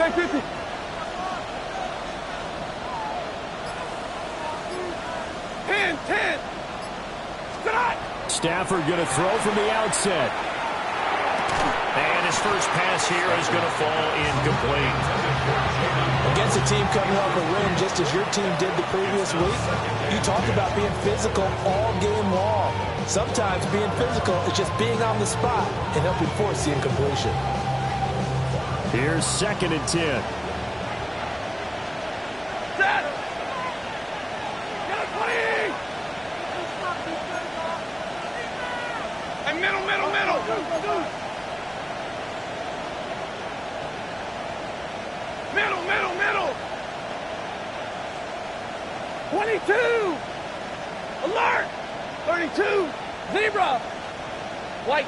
Take 50. Ten. Stafford going to throw from the outset. And his first pass here is going to fall incomplete. Against a team coming off a win just as your team did the previous week, you talked about being physical all game long. Sometimes being physical is just being on the spot and helping force the incompletion. Here's 2nd and 10. Middle. 22. Alert. 32. Zebra. White.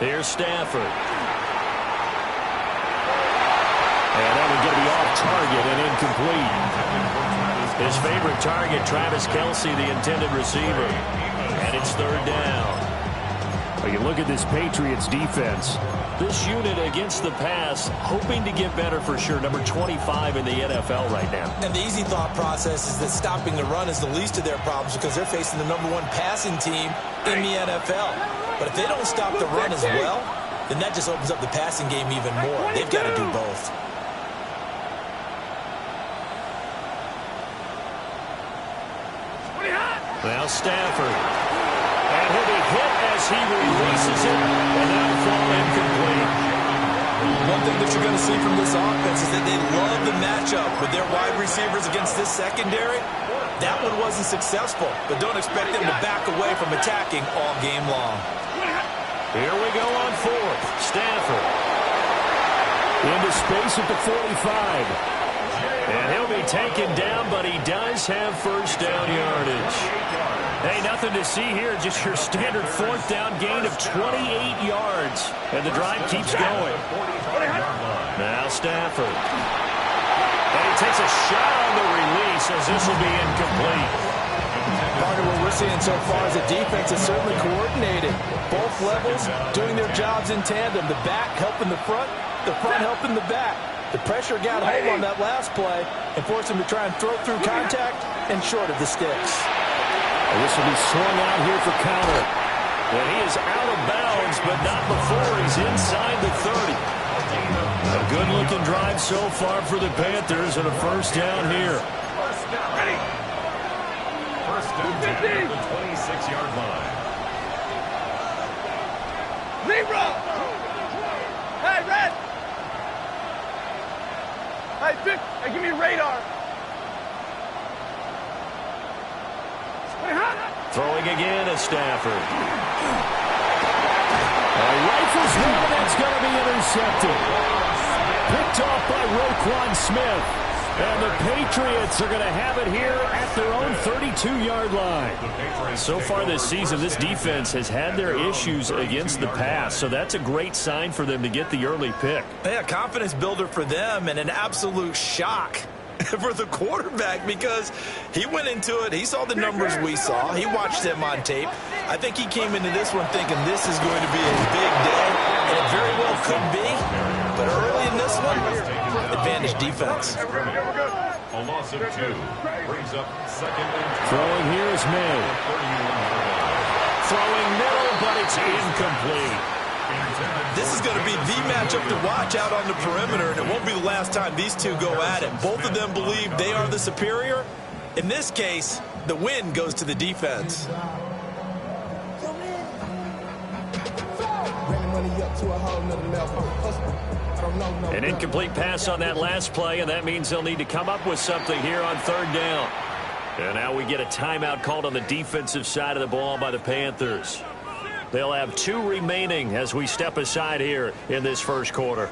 Here's Stafford. And that one going to be off target and incomplete. His favorite target, Travis Kelce, the intended receiver. And it's 3rd down. Well, you look at this Patriots defense. This unit against the pass, hoping to get better for sure. Number 25 in the NFL right now. And the easy thought process is that stopping the run is the least of their problems because they're facing the #1 passing team in the NFL. But if they don't stop the run as well, then that just opens up the passing game even more. They've got to do both. Now Stafford. And he'll be hit as he releases it, and that'll fall incomplete. One thing that you're going to see from this offense is that they love the matchup with their wide receivers against this secondary. That one wasn't successful, but don't expect them to back away from attacking all game long. Here we go on 4th. Stafford. Into space at the 45. And he'll be taken down, but he does have first down yardage. Hey, nothing to see here. Just your standard 4th down gain of 28 yards. And the drive keeps going. Now Stafford. And he takes a shot on the release as this will be incomplete. Part of what we're seeing so far is the defense is certainly coordinated. Both levels doing their jobs in tandem. The back helping the front helping the back. The pressure got home on that last play and forced him to try and throw through contact and short of the sticks. And this will be swung out here for counter. And he is out of bounds, but not before he's inside the 30. A good-looking drive so far for the Panthers and a first down here. Ready. First down at the 26-yard line. Zebra. Hey, Red. Hey, Vic. Hey, give me a radar. Throwing again at Stafford. Rifles one, that's going to be intercepted. Picked off by Roquan Smith. And the Patriots are going to have it here at their own 32-yard line. So far this season, this defense has had their issues against the pass, so that's a great sign for them to get the early pick. Yeah, confidence builder for them and an absolute shock for the quarterback because he went into it. He saw the numbers we saw. He watched them on tape. I think he came into this one thinking this is going to be a big day, and it very well could be. But early in this one, advantage defense. A loss of 2 brings up 2nd and 2. Throwing here is May. Throwing middle, but it's incomplete. This is going to be the matchup to watch out on the perimeter, and it won't be the last time these two go at it. Both of them believe they are the superior. In this case, the win goes to the defense. An incomplete pass on that last play, and that means they'll need to come up with something here on 3rd down. And now we get a timeout called on the defensive side of the ball by the Panthers. They'll have 2 remaining as we step aside here in this first quarter.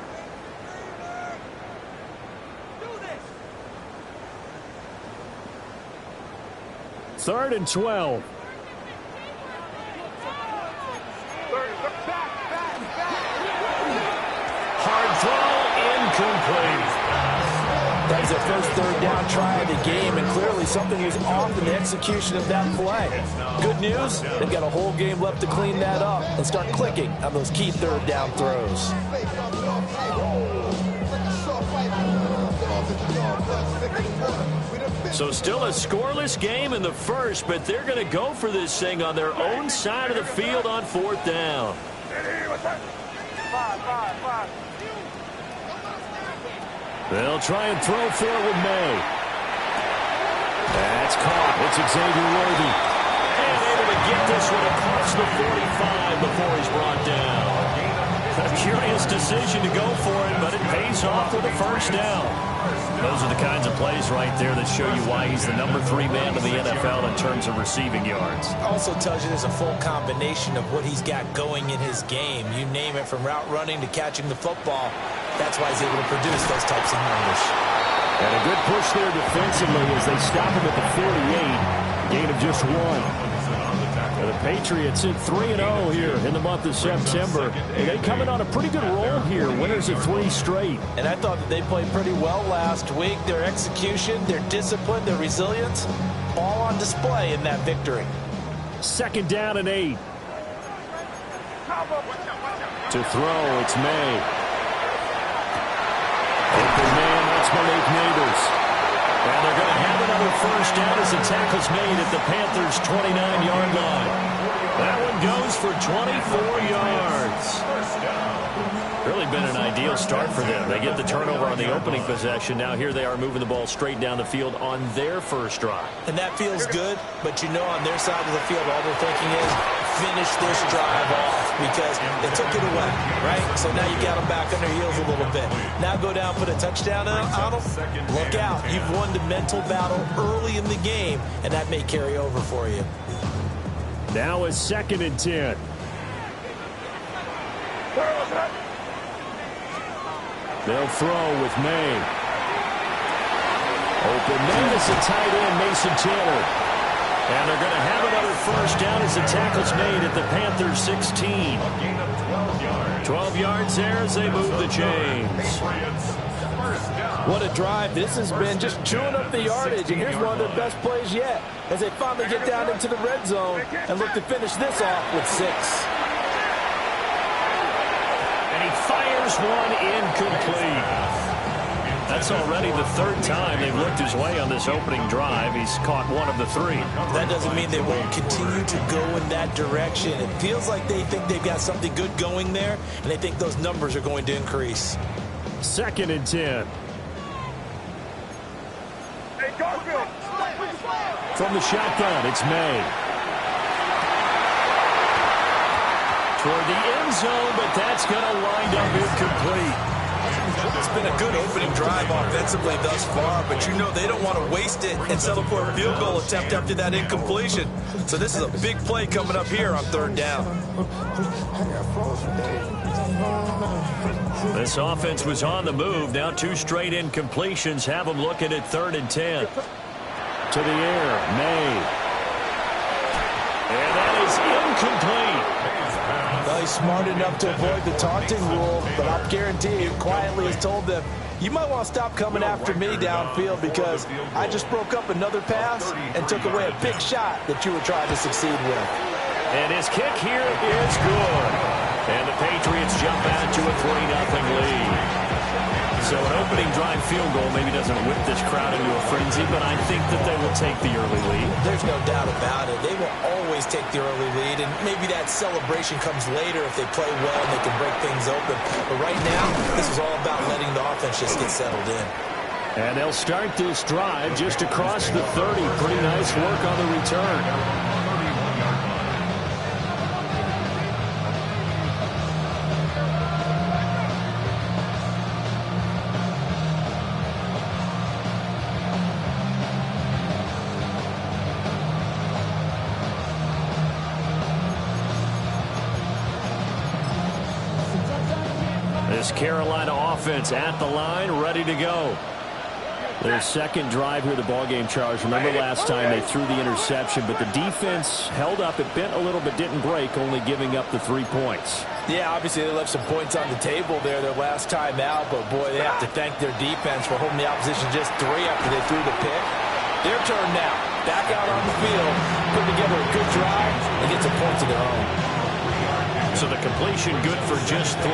Third and 12. Hard throw, incomplete. That was their first 3rd down try of the game, and clearly something was off in the execution of that play. Good news, they've got a whole game left to clean that up and start clicking on those key 3rd down throws. So still a scoreless game in the first, but they're going to go for this thing on their own side of the field on 4th down. They'll try and throw for it with May. That's caught. It's Xavier Worthy. And able to get this one across the 45 before he's brought down. A curious decision to go for it, but it pays off with a first down. Those are the kinds of plays right there that show you why he's the #3 man in the NFL in terms of receiving yards. Also tells you there's a full combination of what he's got going in his game. You name it, from route running to catching the football. That's why he's able to produce those types of numbers. And a good push there defensively as they stop him at the 48. Gain of just 1. And the Patriots in 3-0 here in the month of September. And they coming on a pretty good roll here. Winners of 3 straight. And I thought that they played pretty well last week. Their execution, their discipline, their resilience, all on display in that victory. 2nd down and 8. To throw, it's May. Open man, that's Malik Neighbors. And they're going to have another first down as the tackle's made at the Panthers' 29-yard line. That one goes for 24 yards. Really been an ideal start for them. They get the turnover on the opening possession. Now here they are moving the ball straight down the field on their first drive. And that feels good, but you know on their side of the field all they're thinking is finish this drive off because they took it away, right? So now you got them back on their heels a little bit. Now go down, put a touchdown on them. Look out. You've won the mental battle early in the game, and that may carry over for you. Now a 2nd and 10. They'll throw with May. Open man is the tight end, Mason Taylor. And they're going to have another first down as the tackle's made at the Panthers' 16. 12 yards there as they move the chains. What a drive. This has been just chewing up the yardage, and here's one of their best plays yet as they finally get down into the red zone and look to finish this off with 6. And he fires one incomplete. That's already the 3rd time they've looked his way on this opening drive. He's caught one of the 3. That doesn't mean they won't continue to go in that direction. It feels like they think they've got something good going there, and they think those numbers are going to increase. 2nd and 10. From the shotgun, it's May. Toward the end zone, but that's going to wind up incomplete. It's been a good opening drive offensively thus far, but you know they don't want to waste it and settle for a field goal attempt after that incompletion. So this is a big play coming up here on 3rd down. This offense was on the move. Now 2 straight incompletions have them looking at 3rd and 10. To the air, May. And that is incomplete. Well, he's smart enough to avoid the taunting rule, but I'll guarantee you, quietly has told them, you might want to stop coming after me downfield because I just broke up another pass and took away a big shot that you were trying to succeed with. And his kick here is good. And the Patriots jump out to a 3-0 lead. So an opening drive field goal maybe doesn't whip this crowd into a frenzy, but I think that they will take the early lead. There's no doubt about it. They will always take the early lead, and maybe that celebration comes later if they play well and they can break things open. But right now, this is all about letting the offense just get settled in. And they'll start this drive just across the 30. Pretty nice work on the return. This Carolina offense at the line, ready to go. Their 2nd drive here of the ballgame, Charles. Remember last time they threw the interception, but the defense held up. It bent a little but didn't break, only giving up the 3 points. Yeah, obviously they left some points on the table there their last time out, but boy, they have to thank their defense for holding the opposition just 3 after they threw the pick. Their turn now. Back out on the field, put together a good drive, and get some points of their own. So the completion good for just 3.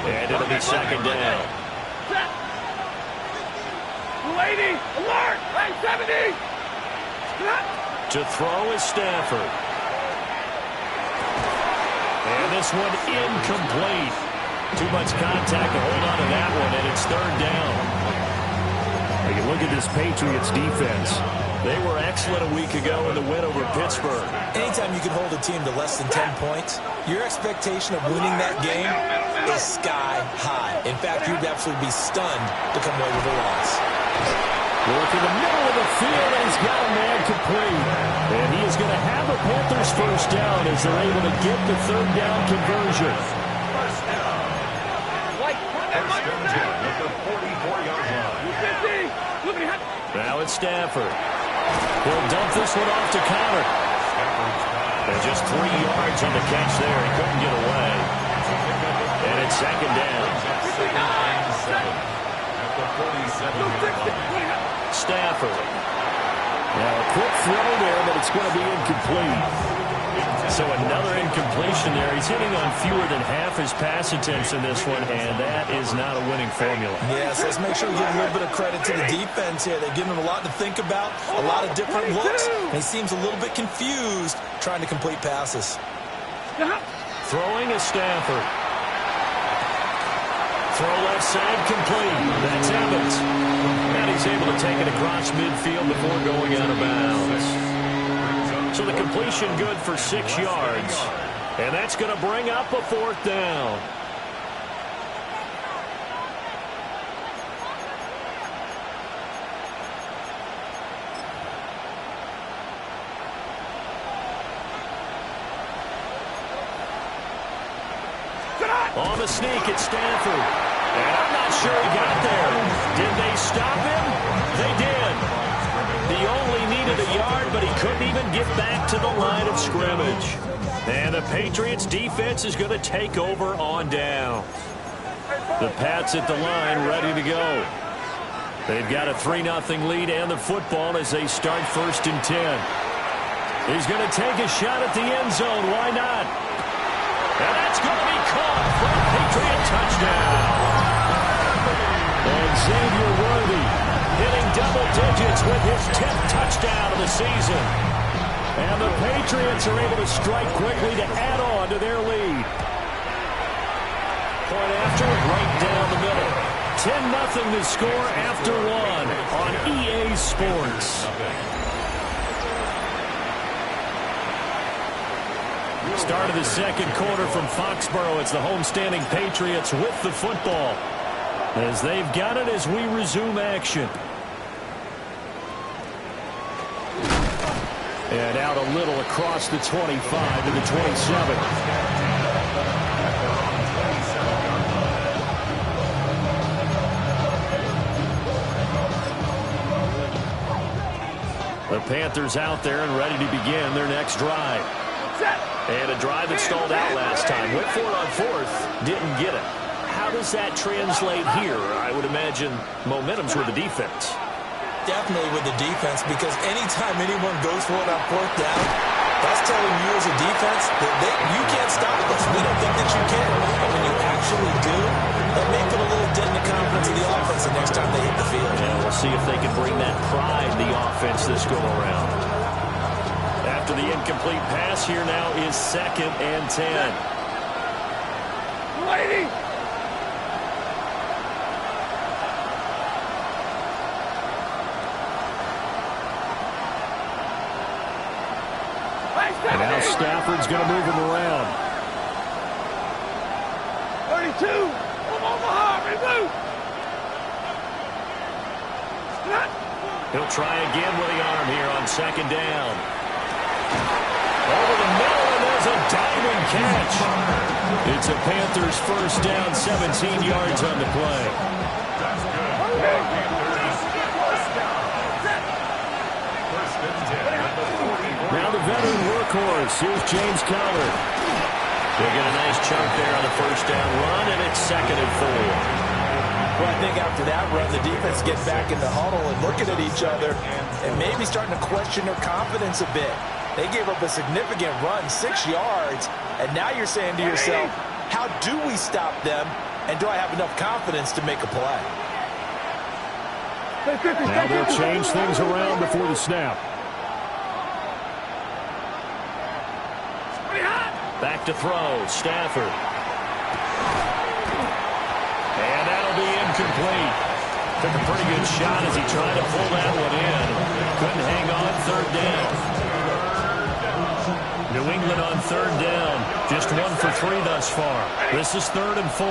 And it'll be 2nd down. 280. Alert. Line 70. To throw is Stafford. And this one incomplete. Too much contact to hold on to that one, and it's third down. You look at this Patriots defense. They were excellent a week ago in the win over Pittsburgh. Anytime you can hold a team to less than 10 points, your expectation of winning that game is sky high. In fact, you'd absolutely be stunned to come away with a loss. Look in the middle of the field, and he's got a man complete. And he is going to have a Panthers first down as they're able to get the third down conversion. Now it's Stafford. He'll dump this one off to Connor. And just 3 yards on the catch there. He couldn't get away. And it's second down. Stafford. Now a quick throw there, but it's going to be incomplete. So another incompletion there. He's hitting on fewer than half his pass attempts in this one, and that is not a winning formula. Yes, let's make sure we give a little bit of credit to the defense here. They're giving him a lot to think about, a lot of different looks, and he seems a little bit confused trying to complete passes. Throwing is Stafford. Throw left side complete. That's Evans. And he's able to take it across midfield before going out of bounds. So the completion good for 6 yards. And that's going to bring up a fourth down. On the sneak, it's Stafford. And I'm not sure he got there. Did they stop him? They did. He only needed a yard, but he couldn't even get back to the line of scrimmage. And the Patriots defense is going to take over on down. The Pats at the line ready to go. They've got a 3-0 lead and the football as they start 1st and 10. He's going to take a shot at the end zone. Why not? And that's going to be caught for a Patriot touchdown. And Xavier Worthy hitting double digits with his 10th touchdown of the season. And the Patriots are able to strike quickly to add on to their lead. Point after, right down the middle. 10-0 to score after one on EA Sports. Start of the second quarter from Foxborough. It's the homestanding Patriots with the football, as they've got it as we resume action. And out a little across the 25 to the 27. The Panthers out there and ready to begin their next drive. And a drive that stalled out last time. Went for it on 4th, didn't get it. How does that translate here? I would imagine momentum's with the defense. Definitely with the defense, because anytime anyone goes for it on 4th down, that's telling you as a defense that you can't stop us. We don't think that you can. And when you actually do, that may put a little dent in the confidence of the offense the next time they hit the field. And we'll see if they can bring that pride to the offense this go-around. After the incomplete pass, here now is 2nd and 10. Lady! And now Stafford's going to move him around. 32! Omaha, remove! He'll try again with the arm here on 2nd down. Over the middle, and there's a diving catch. It's a Panthers first down, 17 yards on the play. Now the veteran workhorse. Here's James Conner. They get a nice chunk there on the first down run, and it's 2nd and 4. Well, I think after that run, the defense gets back in the huddle and looking at each other and maybe starting to question their confidence a bit. They gave up a significant run, 6 yards, and now you're saying to yourself, how do we stop them, and do I have enough confidence to make a play? Now they'll change things around before the snap. Back to throw, Stafford. And that'll be incomplete. Took a pretty good shot as he tried to pull that one in. Couldn't hang on third down. New England on third down. Just 1 for 3 thus far. This is 3rd and 4.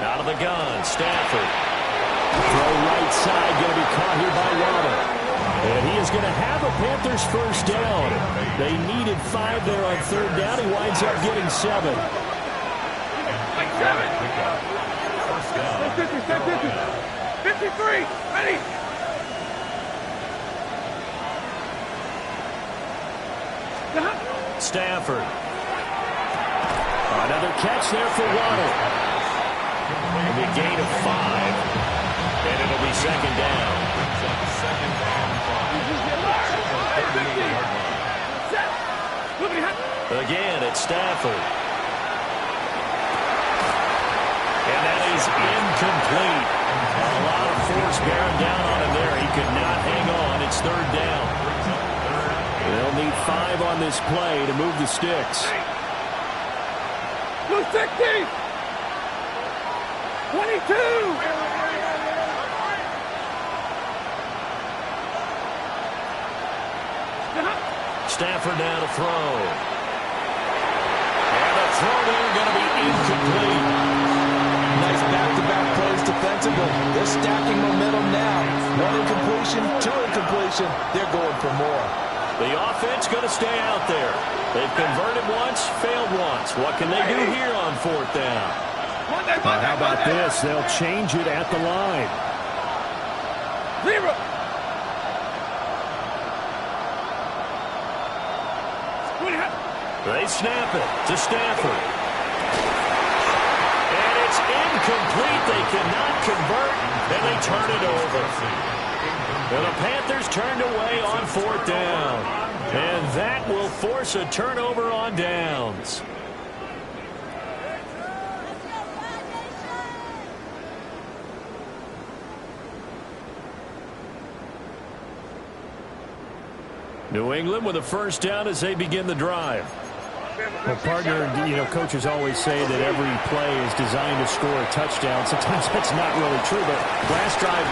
Out of the gun, Stafford. Throw right side, going to be caught here by Waddle. And he is going to have a Panthers first down. They needed 5 there on third down. He winds up getting 7. 53, ready. Stafford. Another catch there for Waddle. It'll be a gain of 5. And it'll be 2nd down. Again, it's Stafford. And that is incomplete. A lot of force bearing down on him there. He could not hang on. It's 3rd down. They'll need 5 on this play to move the sticks. 260. 22. Stafford now to throw. And the throw there going to be incomplete. Nice back-to-back plays defensively. They're stacking momentum now. 1 incompletion, 2 incompletion. They're going for more. The offense going to stay out there. They've converted once, failed once. What can they do here on 4th down? How about this? They'll change it at the line. 0. They snap it to Stafford. And it's incomplete. They cannot convert, and they turn it over. And the Panthers turned away on 4th down. And that will force a turnover on downs. New England with a first down as they begin the drive. Well, partner, coaches always say that every play is designed to score a touchdown. Sometimes that's not really true, but last drive,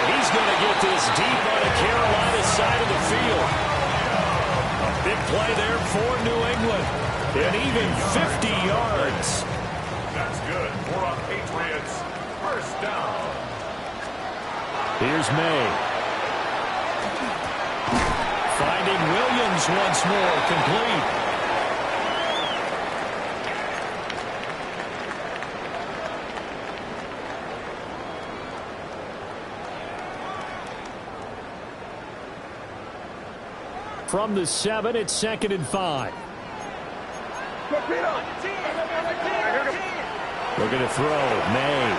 he's going to get this deep on the Carolina side of the field. A big play there for New England. And even 50 yards. That's good for a Patriots first down. Here's May. Finding Williams once more, complete. From the 7, it's 2nd and 5. Looking to throw, May.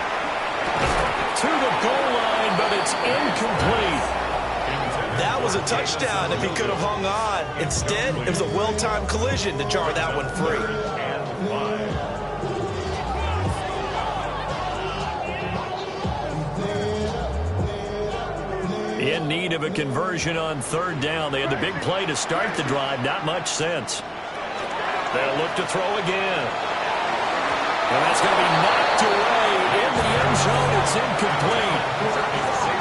To the goal line, but it's incomplete. That was a touchdown if he could have hung on. Instead, it was a well-timed collision to jar that one free. In need of a conversion on 3rd down. They had the big play to start the drive. Not much sense. They'll look to throw again. And that's going to be knocked away in the end zone. It's incomplete.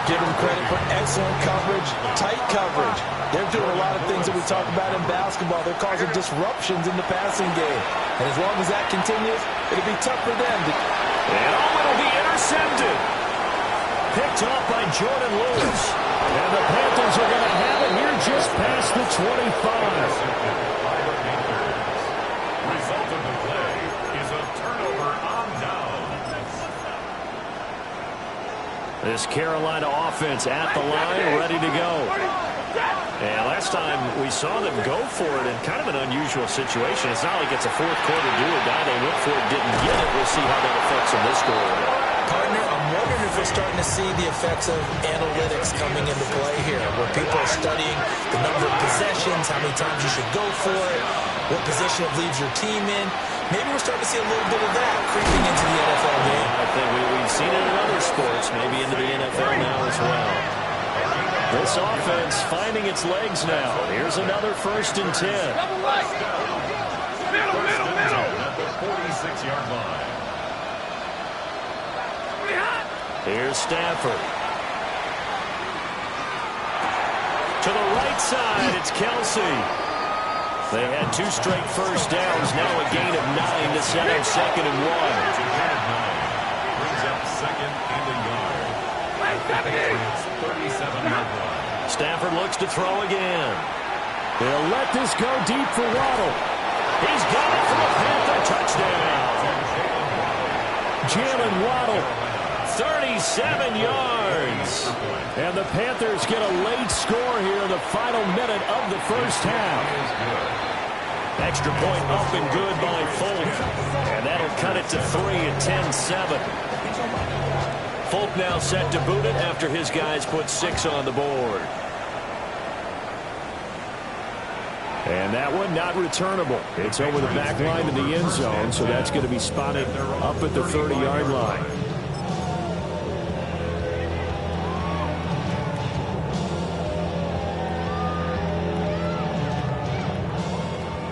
Give them credit for excellent coverage, tight coverage. They're doing a lot of things that we talk about in basketball. They're causing disruptions in the passing game. And as long as that continues, it'll be tough for them to... And it'll be intercepted. Picked off by Jordan Lewis. And the Panthers are going to have it here just past the 25. Result of the play is a turnover on down. This Carolina offense at the line, ready to go. And last time we saw them go for it in kind of an unusual situation. It's not like it's a 4th quarter do or die. They went for it, didn't get it. We'll see how that affects them this score. Partner, I'm wondering if if we're starting to see the effects of analytics coming into play here, where people are studying the number of possessions, how many times you should go for it, what position it leaves your team in. Maybe we're starting to see a little bit of that creeping into the NFL game. I think we've seen it in other sports, maybe into the NFL now as well. This offense finding its legs now. Here's another 1st and 10. Double right. Middle. At the 46-yard line. Here's Stafford. To the right side, it's Kelsey. They had 2 straight first downs, now a gain of 9 to set up 2nd and 1. Brings up 2nd and a yard. It's 37-yard line. Stafford looks to throw again. They'll let this go deep for Waddle. He's got it for a Panther touchdown. Jalen Waddle, 37 yards. And the Panthers get a late score here in the final minute of the first half. Extra point up and good by Folk. And that'll cut it to 3 at 10-7. Folk now set to boot it after his guys put 6 on the board. And that one not returnable. It's over the back line to the end zone, so that's going to be spotted up at the 30-yard line.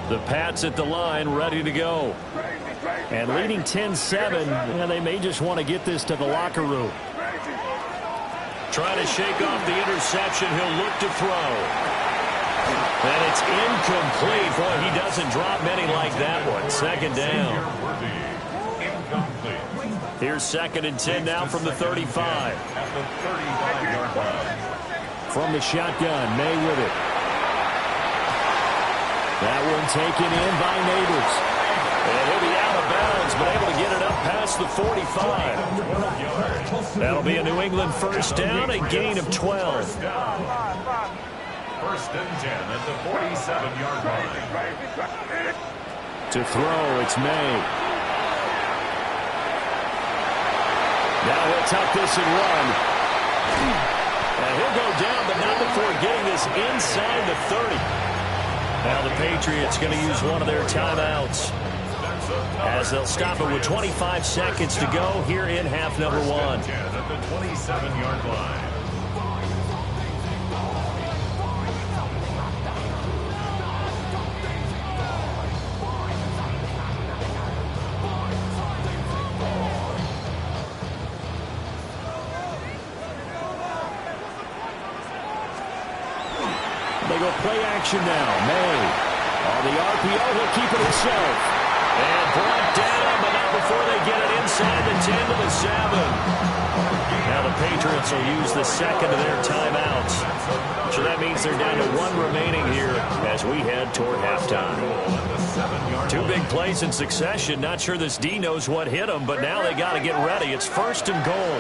The Pats at the line, ready to go. And leading 10-7, they may just want to get this to the locker room. Trying to shake off the interception, he'll look to throw. And it's incomplete. Boy, he doesn't drop many like that one. 2nd down. Here's 2nd and 10 now from the 35. From the shotgun, May with it. That one taken in by Neighbors. And he'll be out of bounds, but able to get it up past the 45. That'll be a New England 1st down, a gain of 12. 1st and 10 at the 47-yard line. To throw, it's May. Now he'll tuck this and run. And he'll go down, but not before getting this inside the 30. Now the Patriots going to use one of their timeouts, as they'll stop it with 25 seconds to go here in half number 1. At the 27-yard line. They go play action now. May on the RPO, he'll keep it himself. And brought down, but not before they get it inside the 10 to the 7. Now the Patriots will use the 2nd of their timeouts. So that means they're down to 1 remaining here as we head toward halftime. 2 big plays in succession. Not sure this D knows what hit him, but now they got to get ready. It's 1st and goal.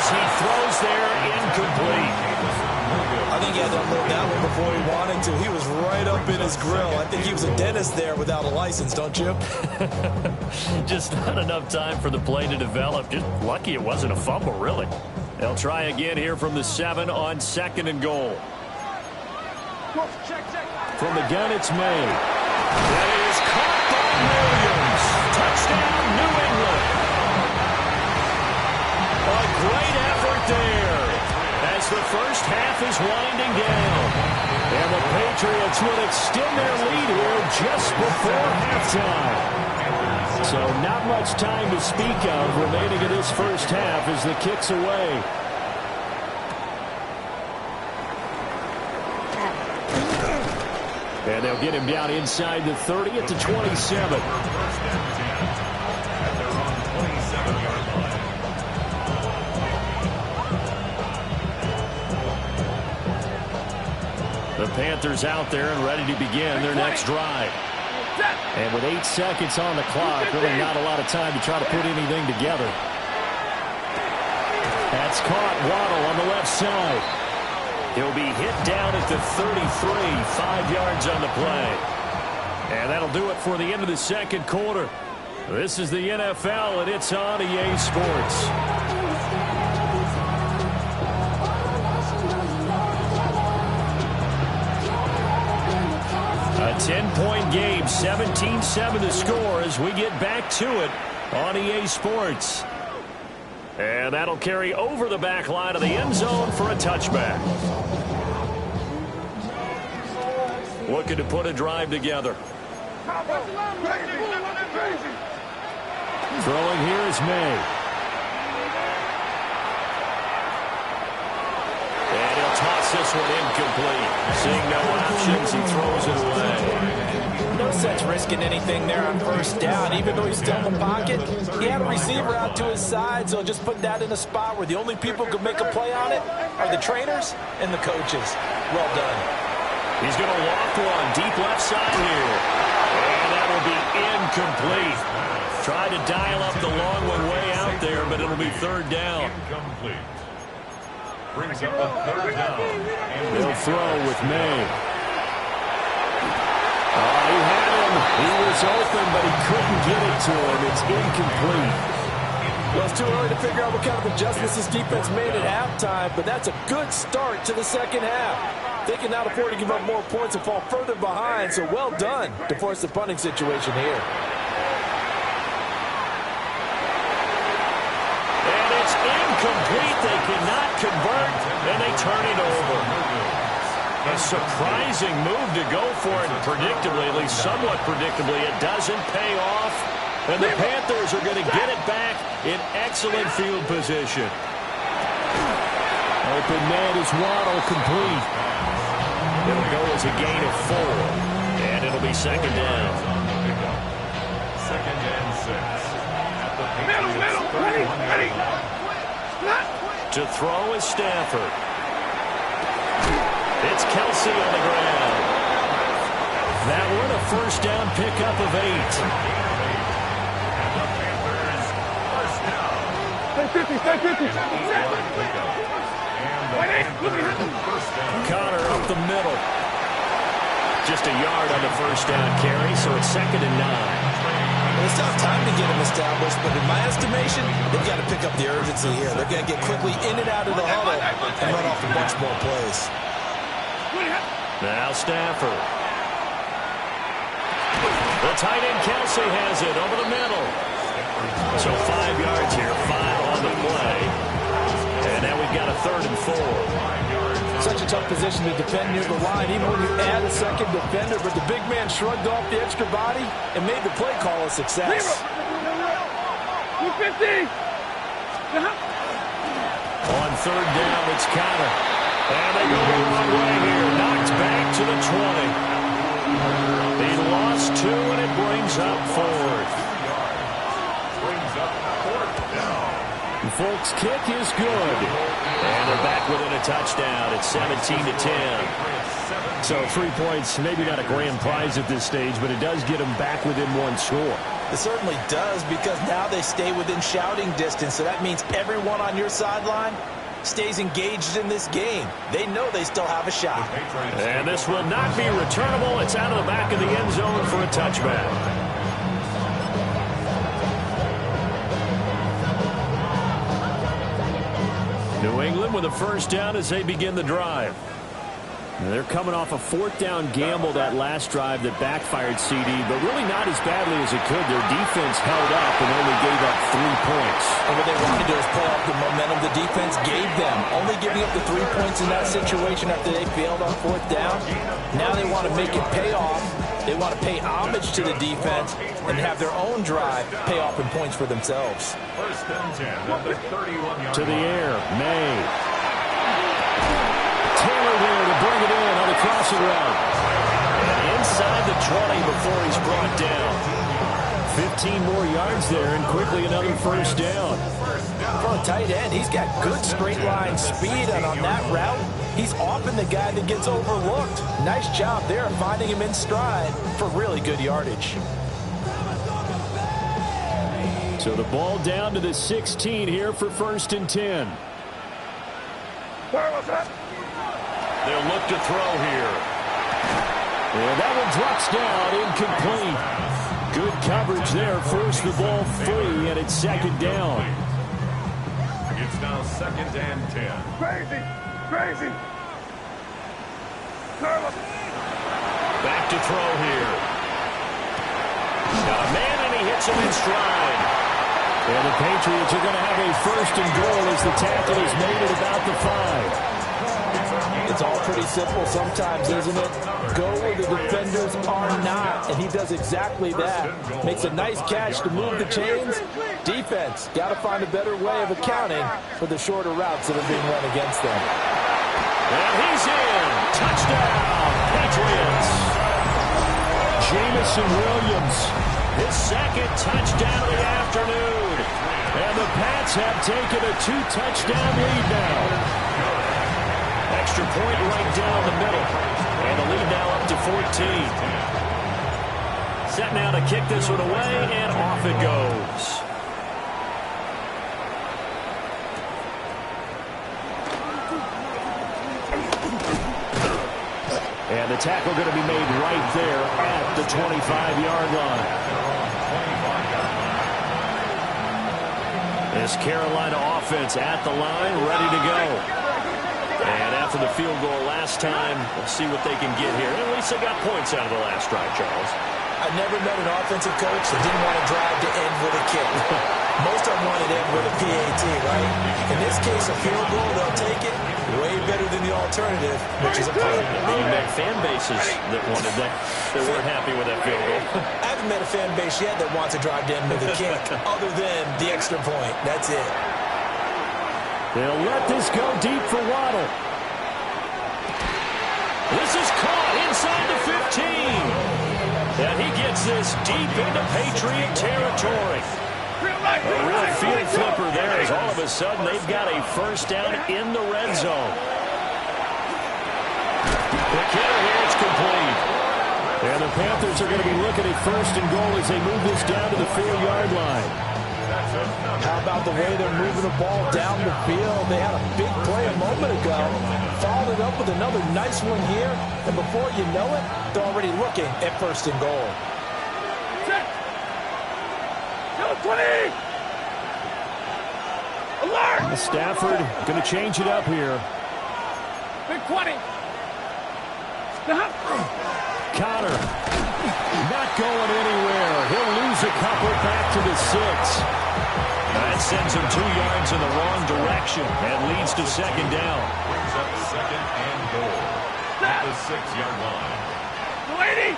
He throws there, incomplete. I think he had to unload that one before he wanted to. He was right up in his grill. I think he was a dentist there without a license, don't you? Just not enough time for the play to develop. Just lucky it wasn't a fumble, really. They'll try again here from the 7 on 2nd and goal. From the gun, it's May. That is caught by Williams. Touchdown, New England. A great effort there as the first half is winding down. And the Patriots will extend their lead here just before halftime. So not much time to speak of remaining in this first half as the kick's away. And they'll get him down inside the 30 at the 27. The Panthers out there and ready to begin their next drive. And with 8 seconds on the clock, really not a lot of time to try to put anything together. That's caught. Waddle on the left side. He'll be hit down at the 33, 5 yards on the play. And that'll do it for the end of the second quarter. This is the NFL, and it's on EA Sports. A 10-point game, 17-7 the score as we get back to it on EA Sports. And that'll carry over the back line of the end zone for a touchback. Looking to put a drive together. Throwing here is May. And he'll toss this one incomplete. Seeing no options, he throws it away. No sense risking anything there on first down. Even though he's still in the pocket, he had a receiver out to his side, so just put that in a spot where the only people who can make a play on it are the trainers and the coaches. Well done. He's going to loft one deep left side here. And that will be incomplete. Tried to dial up the long one way out there, but it'll be third down. Incomplete. Brings up a third down. They'll throw with May. Oh, he had him. He was open, but he couldn't get it to him. It's incomplete. Well, it's too early to figure out what kind of adjustments this defense made at halftime, but that's a good start to the second half. They can now afford to give up more points and fall further behind, so well done to force the punting situation here. And it's incomplete. They cannot convert, and they turn it over. A surprising move to go for it, predictably, at least somewhat predictably. It doesn't pay off, and the Panthers are going to get it back in excellent field position. Open man is Waddle, complete. It'll go as a gain of 4, and it'll be second down. Second and 6. At the Patriots' 31-yard line. To throw is Stafford. It's Kelsey on the ground. That one a first down pickup of 8. Connor up the middle. Just a yard on the first down carry, so it's second and 9. Well, they still have time to get him established, but in my estimation, they've got to pick up the urgency here. They're going to get quickly in and out of the huddle and run off a bunch more plays. Now Stafford. The tight end Kelsey has it over the middle. So 5 yards here, 5 on the play. And now we've got a third and 4. Such a tough position to defend near the line, even when you add a second defender, but the big man shrugged off the extra body and made the play call a success. On third down, it's Connor. And they go the wrong way here. Knocked back to the 20. He lost 2, and it brings up 4th. The Folks' kick is good. And they're back within a touchdown. It's 17-10. So 3 points, maybe not a grand prize at this stage, but it does get them back within 1 score. It certainly does, because now they stay within shouting distance, so that means everyone on your sideline stays engaged in this game. They know they still have a shot. And this will not be returnable. It's out of the back of the end zone for a touchback. New England with a first down as they begin the drive. And they're coming off a 4th down gamble that last drive that backfired CD, but really not as badly as it could. Their defense held up and only gave up 3 points. And what they wanted to do is play off the momentum the defense gave them. Only giving up the 3 points in that situation after they failed on 4th down. Now they want to make it pay off. They want to pay homage to the defense and have their own drive pay off in points for themselves. First and 10 at the 31-yard To the air, May. Taylor there to bring it in on the crossing route. And inside the 20 before he's brought down. 15 more yards there, and quickly another first down. For a tight end, he's got good straight line speed, and on that route, he's often the guy that gets overlooked. Nice job there finding him in stride for really good yardage. So the ball down to the 16 here for first and 10. They'll look to throw here. And that one drops down, incomplete. Good coverage there. Forced the ball free, and it's second down. It's now 2nd and 10. Crazy. Crazy. Carlos. Back to throw here. Got a man, and he hits him in stride. And the Patriots are going to have a 1st and goal as the tackle is made at about the 5. It's all pretty simple sometimes, isn't it? Go where the defenders are not, and he does exactly that. Makes a nice catch to move the chains. Defense, got to find a better way of accounting for the shorter routes that are being run against them. And he's in. Touchdown, Patriots. Jamison Williams, His 2nd touchdown of the afternoon. and the Pats have taken a 2-touchdown lead now. Extra point right down the middle. And the lead now up to 14. Set now to kick this one away, and off it goes. And the tackle going to be made right there at the 25-yard line. This Carolina offense at the line, ready to go. And after the field goal last time, we'll see what they can get here. At least they got points out of the last drive, Charles. I've never met an offensive coach that didn't want to drive to end with a kick. Most of them wanted to end with a PAT, right? In this case, a field goal, they'll take it. Way better than the alternative, which is a punt. You met fan bases that wanted that, that weren't happy with that field goal. I haven't met a fan base yet that wants to drive to end with a kick, other than the extra point. That's it. They'll let this go deep for Waddle. This is caught inside the 15. And he gets this deep into Patriot territory. A real field flipper there as all of a sudden they've got a 1st down in the red zone. The kicker here, it's complete. And the Panthers are going to be looking at 1st and goal as they move this down to the 4-yard line. How about the way they're moving the ball down the field? They had a big play a moment ago. Followed it up with another nice one here. And before you know it, they're already looking at 1st and goal. 20! Alert! Stafford going to change it up here. Big 20! Stop! Connor not going anywhere. He'll lose a couple back to the 6. That sends him 2 yards in the wrong direction and leads to 2nd down. Brings up 2nd and goal at the 6-yard line. Lady!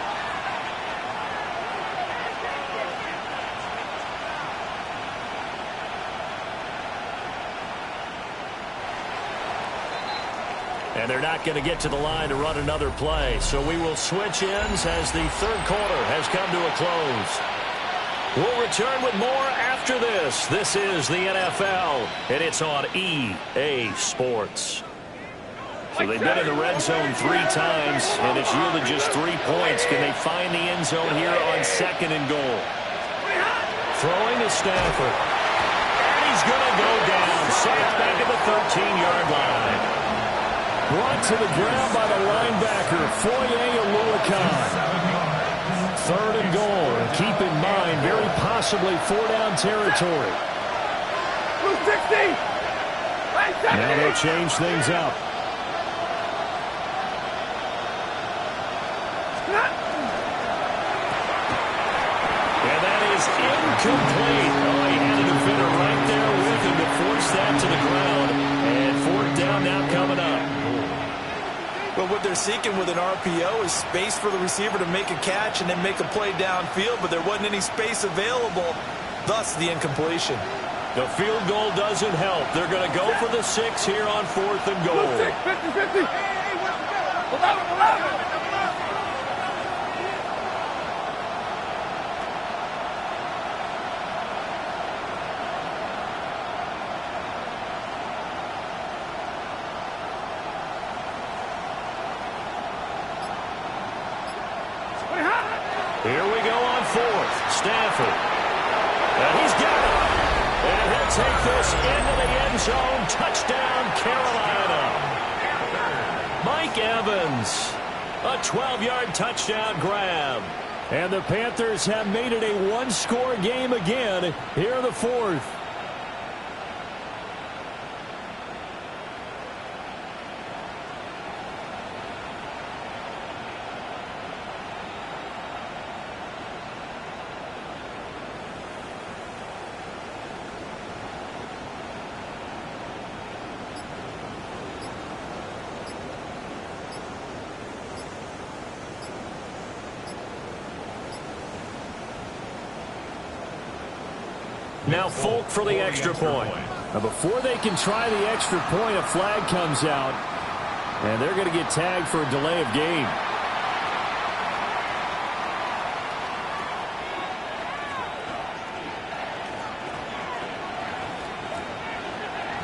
And they're not going to get to the line to run another play. So we will switch ends as the 3rd quarter has come to a close. We'll return with more after this. This is the NFL, and it's on EA Sports. So they've been in the red zone 3 times, and it's yielded just 3 points. Can they find the end zone here on 2nd and goal? Throwing to Stafford. And he's going to go down. Sacked back at the 13-yard line. Brought to the ground by the linebacker, Foye Oluokun. 3rd and goal. And keep in mind, very possibly 4-down territory. 260! Now they'll change things up. And that is incomplete. Oh, he had a defender right there with him to force that to the ground. And 4th down now coming up. But what they're seeking with an RPO is space for the receiver to make a catch and then make a play downfield, but there wasn't any space available, thus the incompletion. The field goal doesn't help. They're going to go for the 6 here on 4th and goal. 50-50! Allow it! Here we go on 4th. Stafford. And he's got it. And he'll take this into the end zone. Touchdown, Carolina. Mike Evans. A 12-yard touchdown grab. And the Panthers have made it a one-score game again here in the fourth. Now Folk for the extra point. Now before they can try the extra point, a flag comes out, and they're going to get tagged for a delay of game.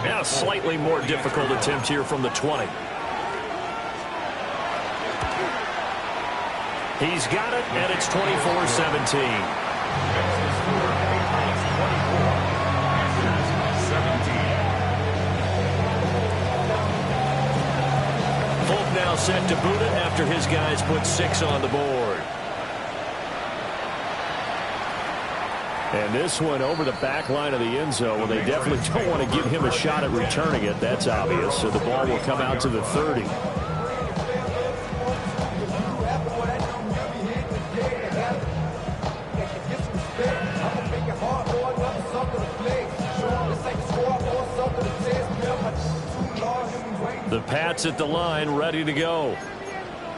Now a slightly more difficult attempt here from the 20. He's got it, and it's 24-17. Folk now set to boot it after his guys put 6 on the board. And this one over the back line of the end zone. Well, they definitely don't want to give him a shot at returning it. That's obvious. So the ball will come out to the 30. The Pats at the line, ready to go.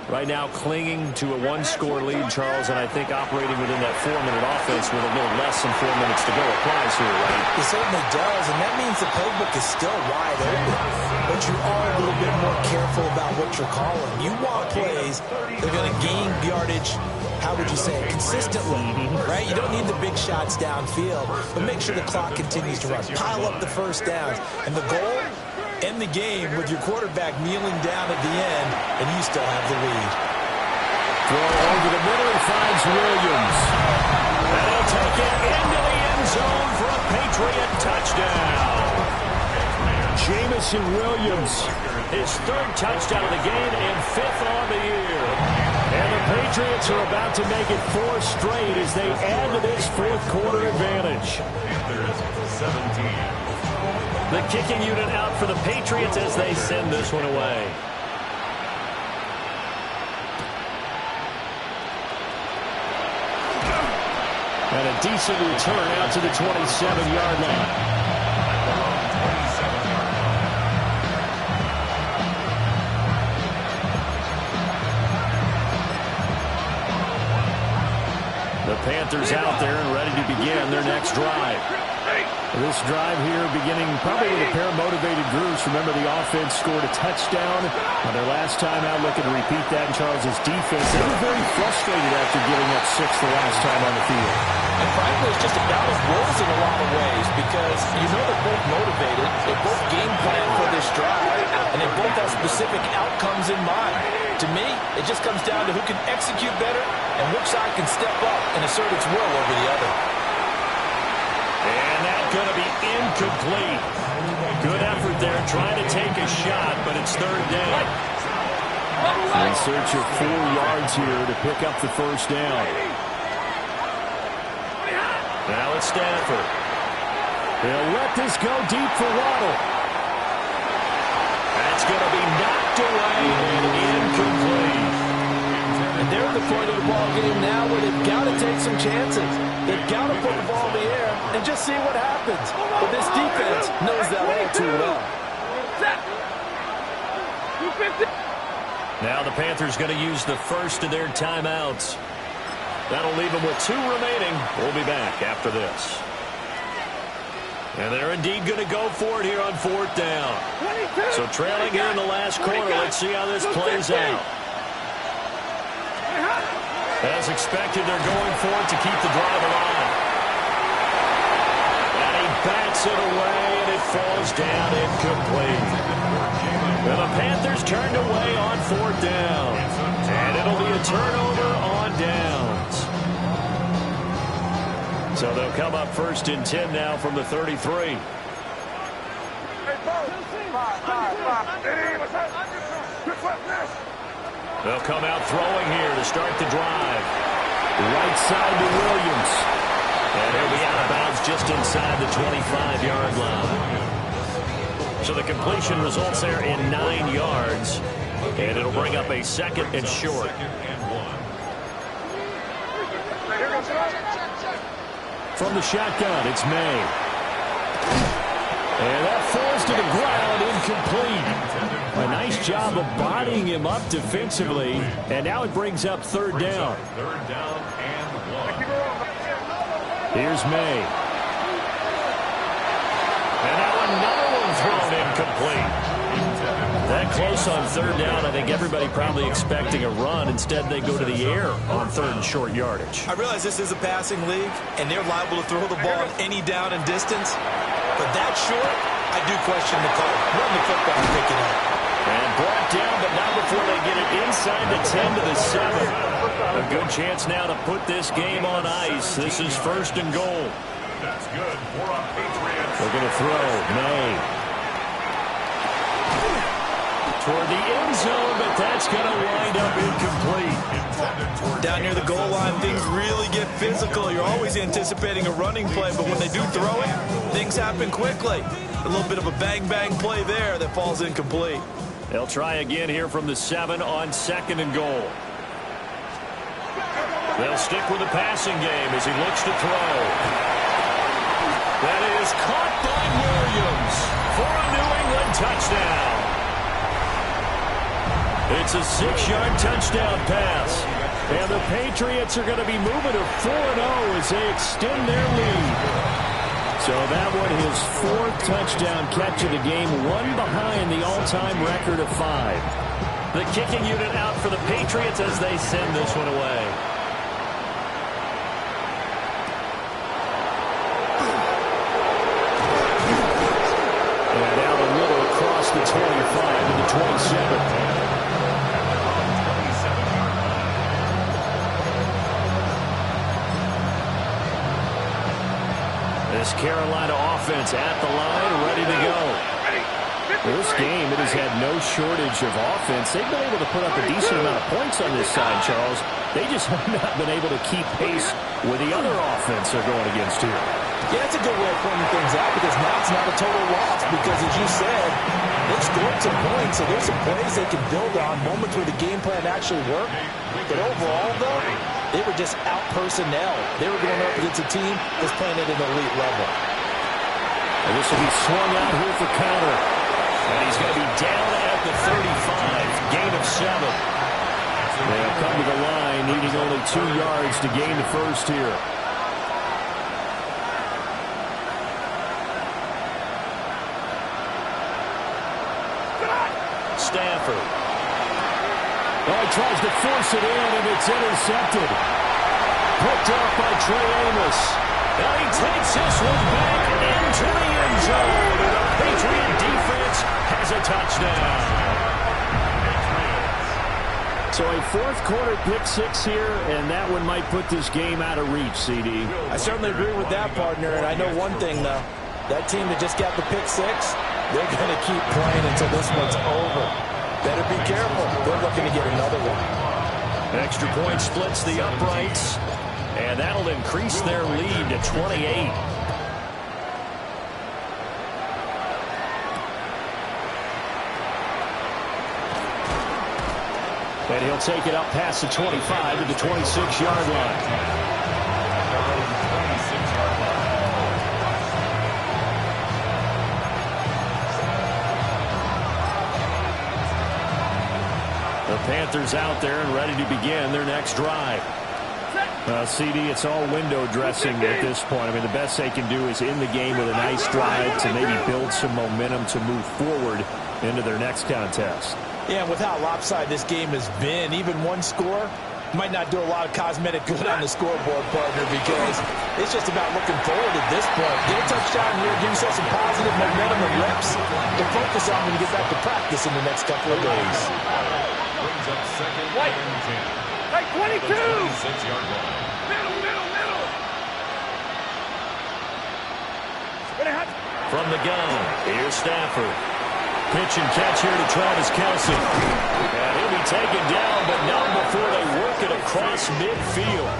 Right now clinging to a one-score lead, Charles, and I think operating within that 4-minute offense with a little less than 4 minutes to go applies here, right? It certainly does, and that means the playbook is still wide open. But you are a little bit more careful about what you're calling. You want plays that are going to gain yardage, how would you say it, consistently, right? You don't need the big shots downfield, but make sure the clock continues to run. Pile up the first downs. And the goal, end the game with your quarterback kneeling down at the end, and you still have the lead. Throw over the middle and finds Williams. And he'll take it into the end zone for a Patriot touchdown. Jamison Williams. His 3rd touchdown of the game and 5th on the year. And the Patriots are about to make it 4 straight as they add to this fourth-quarter advantage. The kicking unit out for the Patriots as they send this one away. And a decent return out to the 27-yard line. The Panthers out there and ready to begin their next drive. This drive here beginning probably with a pair of motivated groups. Remember, the offense scored a touchdown on their last time out, looking to repeat that in Charles's defense. They were very frustrated after giving up 6 the last time on the field. And frankly, it's just about as wolves in a lot of ways because you know they're both motivated, they both game plan for this drive, and they both have specific outcomes in mind. To me, it just comes down to who can execute better and which side can step up and assert its will over the other. And that's going to be incomplete. Good effort there trying to take a shot, but it's 3rd down. In search of 4 yards here to pick up the first down. Now it's Stafford. They'll let this go deep for Waddle. That's going to be knocked away and incomplete. And they're at the point of the ball game now where they've got to take some chances. They've got to put the ball in the air and just see what happens. But this defense knows that all too well. Now the Panthers going to use the first of their timeouts. That'll leave them with 2 remaining. We'll be back after this. And they're indeed going to go for it here on 4th down. So trailing here in the last quarter. Let's see how this plays out. As expected, they're going for it to keep the drive alive. And he bats it away, and it falls down incomplete. And the Panthers turned away on 4th down. And it'll be a turnover on downs. So they'll come up 1st and 10 now from the 33. They'll come out throwing here to start the drive. Right side to Williams. And he'll be out of bounds just inside the 25-yard line. So the completion results there in 9 yards. And it'll bring up a 2nd and short. From the shotgun, it's May. And that falls to the ground, incomplete. A nice job of bodying him up defensively. And now it brings up 3rd down. 3rd down and 1. Here's May. And now another one thrown incomplete. That close on 3rd down, I think everybody probably expecting a run. Instead, they go to the air on 3rd and short yardage. I realize this is a passing league, and they're liable to throw the ball any down and distance. But that short, I do question the call. Run the football and pick it up. And brought down, but not before they get it inside the 10 to the 7. A good chance now to put this game on ice. This is 1st and goal. That's good for a Patriots. They're going to throw. May. Toward the end zone, but that's going to wind up incomplete. Down near the goal line, things really get physical. You're always anticipating a running play, but when they do throw it, things happen quickly. A little bit of a bang-bang play there that falls incomplete. They'll try again here from the 7 on 2nd and goal. They'll stick with the passing game as he looks to throw. That is caught by Williams for a New England touchdown. It's a 6-yard touchdown pass. And the Patriots are going to be moving to 4-0 as they extend their lead. So that one, his 4th touchdown catch of the game, one behind the all-time record of 5. The kicking unit out for the Patriots as they send this one away. And out a little across the 25 to the 27. This Carolina offense at the line, ready to go. This game, it has had no shortage of offense. They've been able to put up a decent amount of points on this side, Charles. They just have not been able to keep pace with the other offense they're going against here. Yeah, that's a good way of pointing things out because now it's not a total loss because, as you said, they've scored some points, so there's some plays they can build on, moments where the game plan actually worked. But overall, though, they were just out personnel. They were going up against a team that's playing at an elite level. And this will be swung out here for counter. And he's going to be down at the 35, gain of 7. They'll come to the line, needing only 2 yards to gain the first here. Stafford. Oh, he tries to force it in, and it's intercepted. Picked off by Trey Amos. Now he takes this one back into the end zone, and the Patriot defense has a touchdown. So a 4th quarter pick 6 here, and that one might put this game out of reach, CD. I certainly agree with that, partner, and I know one thing, though. That team that just got the pick 6, they're going to keep playing until this one's over. Better be careful. They're looking to get another one. Extra point splits the uprights, and that'll increase their lead to 28. And he'll take it up past the 25 to the 26-yard line. The Panthers out there and ready to begin their next drive. CD, it's all window dressing at this point. I mean, the best they can do is in the game with a nice drive to maybe build some momentum to move forward into their next contest. Yeah, with how lopsided this game has been, even one score might not do a lot of cosmetic good on the scoreboard, partner, because it's just about looking forward at this point. Get a touchdown here, give yourself some positive momentum and reps to focus on when you get back to practice in the next couple of days. Brings up 2nd and 10. Hey, 22! 26-yard line. Middle! From the gun, here's Stafford. Pitch and catch here to Travis Kelce. And he'll be taken down, but not before they work it across midfield.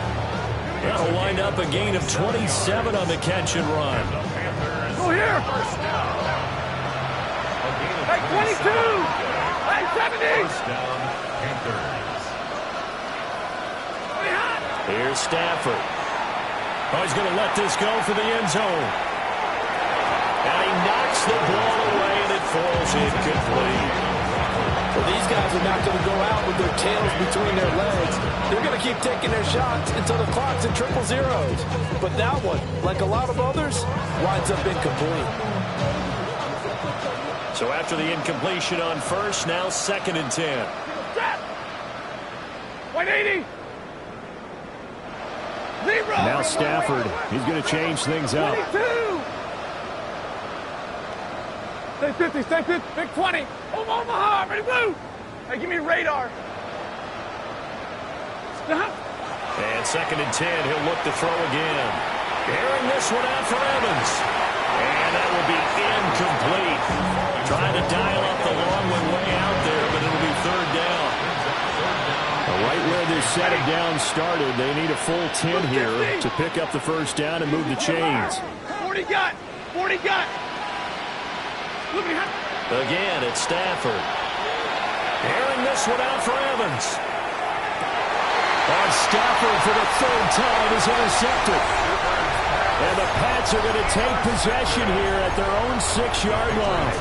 That'll wind up a gain of 27 on the catch and run. Go here. Hey, 22. Hey, 70. First down, Panthers. Here's Stafford. Oh, he's going to let this go for the end zone. And he knocks the ball away, and it falls incomplete. Well, these guys are not going to go out with their tails between their legs. They're going to keep taking their shots until the clock's at triple zeros. But that one, like a lot of others, winds up incomplete. So after the incompletion on first, now 2nd and 10. 180. Zero. Now Stafford, he's going to change things up. 22. Stay 50, stay 50. Big 20. Omaha, ready, blue. Hey, give me radar. Stop. And 2nd and 10, he'll look to throw again. Airing this one out for Evans. And that will be incomplete. Trying to dial up the long one way out there, but it'll be 3rd down. Right where this set of down started, they need a full 10 here to pick up the first down and move the chains. 40 got. 40 got. Look at him. Again, it's Stafford. Airing this one out for Evans. And Stafford for the 3rd time is intercepted. And the Pats are going to take possession here at their own 6-yard line.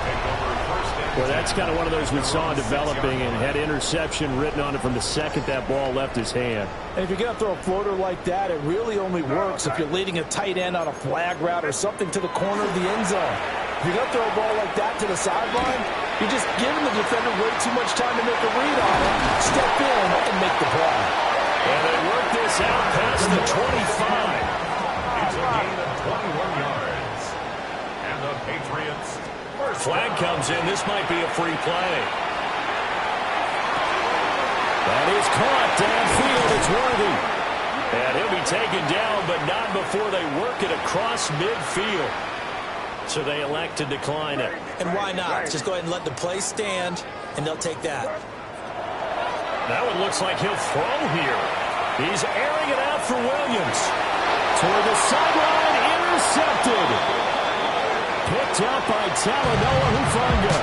Well, that's kind of one of those we saw developing and had interception written on it from the second that ball left his hand. And if you're going to throw a floater like that, it really only works if you're leading a tight end on a flag route or something to the corner of the end zone. If you're going to throw a ball like that to the sideline, you're just giving the defender way too much time to make a read on it, step in, and make the play. And they work this out past the 25. It's a gain of 21 yards. And the Patriots. Flag comes in. This might be a free play. That is caught downfield. It's Worthy. And he'll be taken down, but not before they work it across midfield. So they elect to decline it. And why not? Just go ahead and let the play stand, and they'll take that. Now it looks like he'll throw here. He's airing it out for Williams. Toward the sideline, intercepted. Picked up by Talanoa Hufanga.